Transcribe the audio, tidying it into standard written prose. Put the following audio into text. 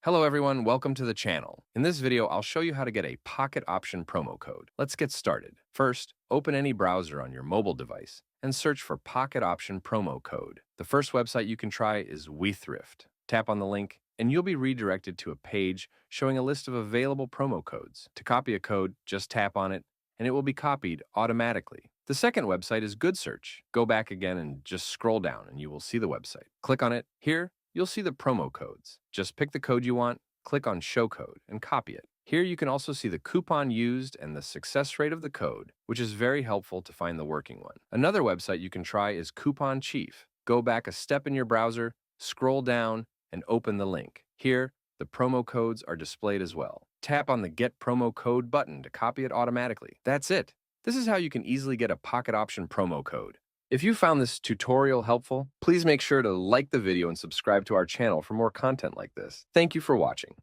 Hello everyone, welcome to the channel. In this video, I'll show you how to get a pocket option promo code. Let's get started. First, open any browser on your mobile device and search for pocket option promo code. The first website you can try is WeThrift. Tap on the link and you'll be redirected to a page showing a list of available promo codes. To copy a code, just tap on it and it will be copied automatically. The second website is GoodSearch. Go back again and just scroll down and you will see the website. Click on it. Here, you'll see the promo codes. Just pick the code you want, click on Show Code, and copy it. Here you can also see the coupon used and the success rate of the code, which is very helpful to find the working one. Another website you can try is Coupon Chief. Go back a step in your browser, scroll down, and open the link. Here, the promo codes are displayed as well. Tap on the Get Promo Code button to copy it automatically. That's it. This is how you can easily get a pocket option promo code. If you found this tutorial helpful, please make sure to like the video and subscribe to our channel for more content like this. Thank you for watching.